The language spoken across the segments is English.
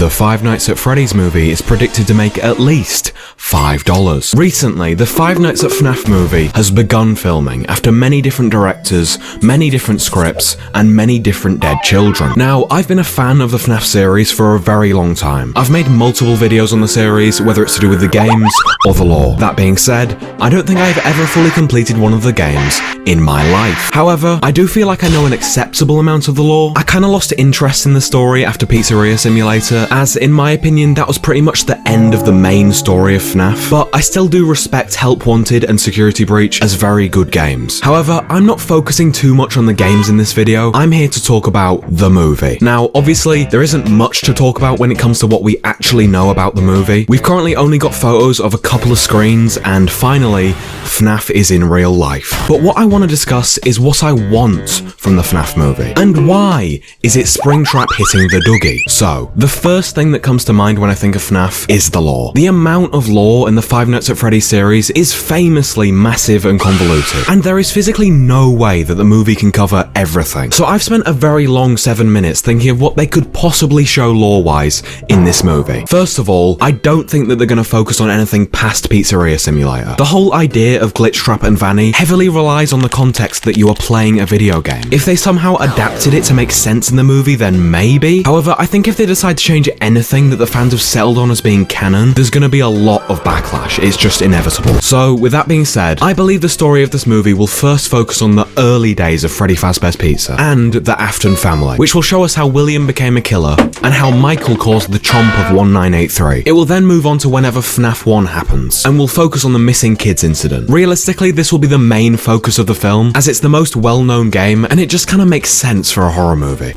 The Five Nights at Freddy's movie is predicted to make at least $5. Recently, the Five Nights at FNAF movie has begun filming after many different directors, many different scripts, and many different dead children. Now, I've been a fan of the FNAF series for a very long time. I've made multiple videos on the series, whether it's to do with the games or the lore. That being said, I don't think I've ever fully completed one of the games in my life. However, I do feel like I know an acceptable amount of the lore. I kinda lost interest in the story after Pizzeria Simulator, as in my opinion that was pretty much the end of the main story of FNAF, but I still do respect Help Wanted and Security Breach as very good games. However, I'm not focusing too much on the games in this video. I'm here to talk about the movie. Now, obviously, there isn't much to talk about when it comes to what we actually know about the movie. We've currently only got photos of a couple of screens, and finally, FNAF is in real life. But what I want to discuss is what I want from the FNAF movie, and why is it Springtrap hitting the Dougie? So, the first thing that comes to mind when I think of FNAF is the lore. The amount of lore in the Five Nights at Freddy's series is famously massive and convoluted, and there is physically no way that the movie can cover everything. So I've spent a very long 7 minutes thinking of what they could possibly show lore-wise in this movie. First of all, I don't think that they're going to focus on anything past Pizzeria Simulator. The whole idea of Glitchtrap and Vanny heavily relies on the context that you are playing a video game. If they somehow adapted it to make sense in the movie, then maybe. However, I think if they decide to change anything that the fans have settled on as being canon, there's going to be a lot of backlash. It's just inevitable. So, with that being said, I believe the story of this movie will first focus on the early days of Freddy Fazbear's Pizza and the Afton family, which will show us how William became a killer and how Michael caused the chomp of 1983. It will then move on to whenever FNAF 1 happens, and will focus on the missing kids incident. Realistically, this will be the main focus of the film, as it's the most well-known game, and it just kind of makes sense for a horror movie.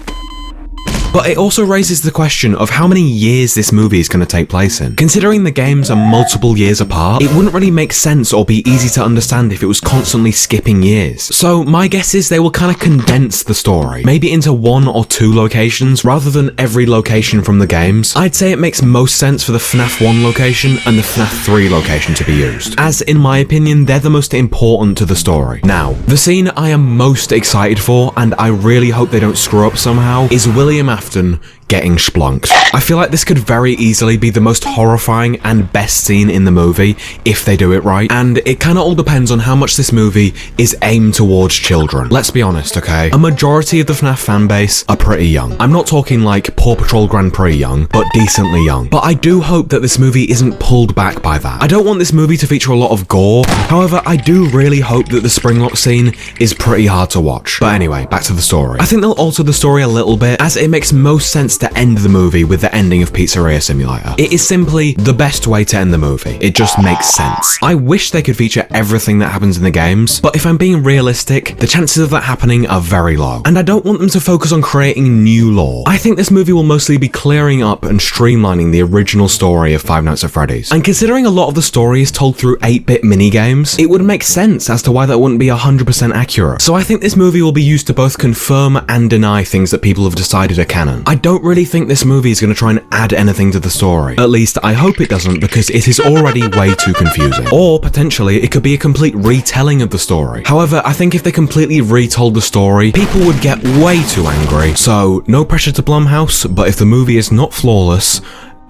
But it also raises the question of how many years this movie is going to take place in. Considering the games are multiple years apart, it wouldn't really make sense or be easy to understand if it was constantly skipping years. So my guess is they will kind of condense the story, maybe into 1 or 2 locations rather than every location from the games. I'd say it makes most sense for the FNAF 1 location and the FNAF 3 location to be used, as in my opinion they're the most important to the story. Now, the scene I am most excited for, and I really hope they don't screw up somehow, is William Afton getting splunked. I feel like this could very easily be the most horrifying and best scene in the movie if they do it right, and it kind of all depends on how much this movie is aimed towards children. Let's be honest, okay? A majority of the FNAF fanbase are pretty young. I'm not talking like Paw Patrol Grand Prix young, but decently young. But I do hope that this movie isn't pulled back by that. I don't want this movie to feature a lot of gore, however, I do really hope that the Springlock scene is pretty hard to watch. But anyway, back to the story. I think they'll alter the story a little bit, as it makes most sense to end the movie with the ending of Pizzeria Simulator. It is simply the best way to end the movie. It just makes sense. I wish they could feature everything that happens in the games, but if I'm being realistic, the chances of that happening are very low. And I don't want them to focus on creating new lore. I think this movie will mostly be clearing up and streamlining the original story of Five Nights at Freddy's. And considering a lot of the story is told through 8-bit minigames, it would make sense as to why that wouldn't be 100% accurate. So I think this movie will be used to both confirm and deny things that people have decided are canon. I don't really think this movie is going to try and add anything to the story. At least I hope it doesn't, because it is already way too confusing. Or potentially it could be a complete retelling of the story. However, I think if they completely retold the story, people would get way too angry. So no pressure to Blumhouse, but if the movie is not flawless,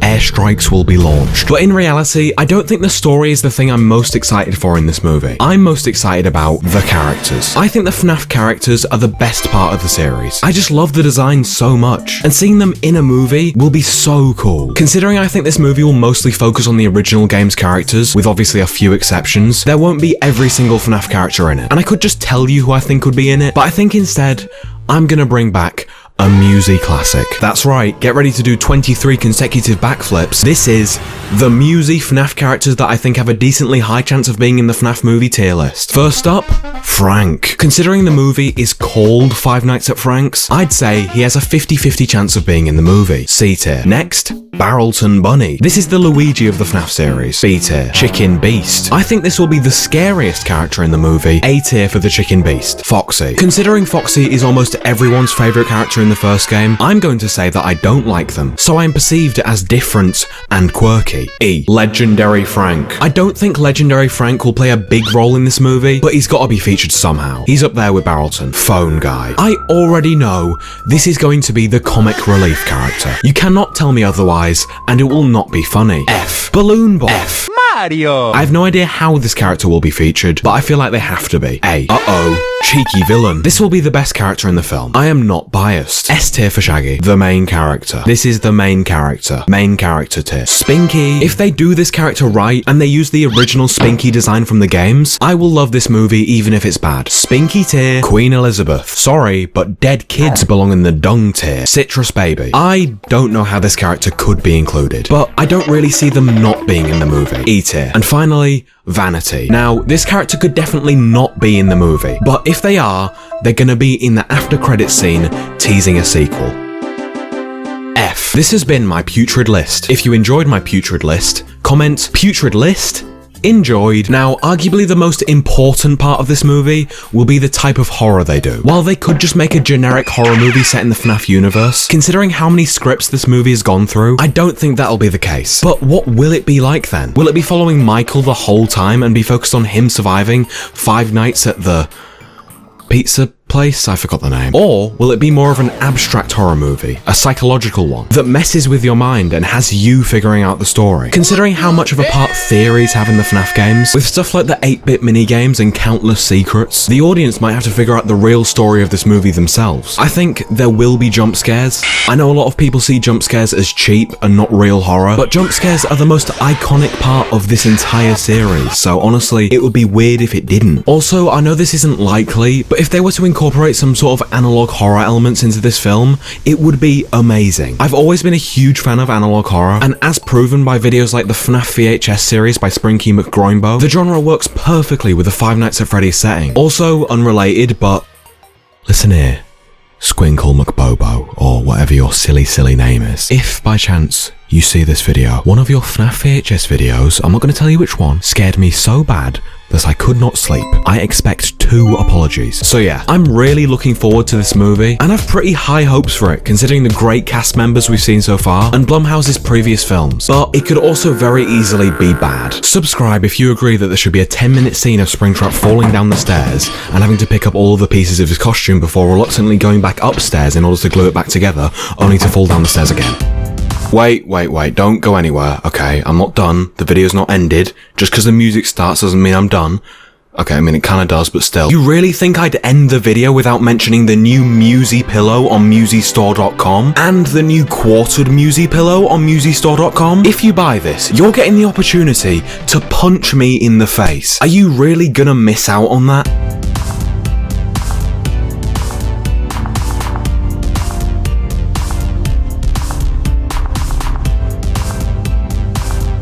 airstrikes will be launched. But in reality, I don't think the story is the thing I'm most excited for in this movie. I'm most excited about the characters. I think the FNAF characters are the best part of the series. I just love the design so much, and seeing them in a movie will be so cool. Considering I think this movie will mostly focus on the original game's characters, with obviously a few exceptions, there won't be every single FNAF character in it. And I could just tell you who I think would be in it, but I think instead, I'm gonna bring back a MewZe classic. That's right, get ready to do 23 consecutive backflips. This is the MewZe FNAF characters that I think have a decently high chance of being in the FNAF movie tier list. First up, Frank. Considering the movie is called Five Nights at Frank's, I'd say he has a 50-50 chance of being in the movie. C tier. Next, Barrelton Bunny. This is the Luigi of the FNAF series. B tier. Chicken Beast. I think this will be the scariest character in the movie. A tier for the Chicken Beast. Foxy. Considering Foxy is almost everyone's favourite character in the first game, I'm going to say that I don't like them, so I'm perceived as different and quirky. E. Legendary Frank. I don't think Legendary Frank will play a big role in this movie, but he's got to be featured somehow. He's up there with Barrelton. Phone Guy. I already know this is going to be the comic relief character. You cannot tell me otherwise. eyes, and it will not be funny. F. Balloon Boy. F. Mario! I have no idea how this character will be featured, but I feel like they have to be. A. Uh-oh. Cheeky villain. This will be the best character in the film. I am not biased. S tier for Shaggy. The main character. This is the main character. Main character tier. Spinky. If they do this character right, and they use the original Spinky design from the games, I will love this movie even if it's bad. Spinky tier. Queen Elizabeth. Sorry, but dead kids belong in the dung tier. Citrus Baby. I don't know how this character could be included, but I don't really see them not being in the movie. E tier. And finally, Vanity. Now, this character could definitely not be in the movie, but if they are, they're gonna be in the after credits scene teasing a sequel. F. This has been my putrid list. If you enjoyed my putrid list, comment putrid list enjoyed. Now, arguably the most important part of this movie will be the type of horror they do. While they could just make a generic horror movie set in the FNAF universe, considering how many scripts this movie has gone through, I don't think that'll be the case. But what will it be like then? Will it be following Michael the whole time and be focused on him surviving 5 nights at the pizza place? I forgot the name. Or will it be more of an abstract horror movie, a psychological one, that messes with your mind and has you figuring out the story? Considering how much of a part theories have in the FNAF games, with stuff like the 8-bit minigames and countless secrets, the audience might have to figure out the real story of this movie themselves. I think there will be jump scares. I know a lot of people see jump scares as cheap and not real horror, but jump scares are the most iconic part of this entire series, so honestly, it would be weird if it didn't. Also, I know this isn't likely, but if they were to incorporate some sort of analog horror elements into this film, it would be amazing. I've always been a huge fan of analog horror, and as proven by videos like the FNAF VHS series by Sprinky McGroinbo, the genre works perfectly with the Five Nights at Freddy's setting. Also unrelated, but listen here, Squinkle McBobo, or whatever your silly name is. If by chance you see this video, one of your FNAF VHS videos, I'm not going to tell you which one, scared me so bad that I could not sleep. I expect 2 apologies. So yeah, I'm really looking forward to this movie, and I've pretty high hopes for it, considering the great cast members we've seen so far, and Blumhouse's previous films. But it could also very easily be bad. Subscribe if you agree that there should be a 10-minute scene of Springtrap falling down the stairs, and having to pick up all of the pieces of his costume before reluctantly going back upstairs in order to glue it back together, only to fall down the stairs again. Wait, don't go anywhere, okay? I'm not done. The video's not ended. Just because the music starts doesn't mean I'm done. Okay, I mean, it kinda does, but still. You really think I'd end the video without mentioning the new MewZe pillow on MewZeStore.com and the new quartered MewZe pillow on MewZeStore.com? If you buy this, you're getting the opportunity to punch me in the face. Are you really gonna miss out on that?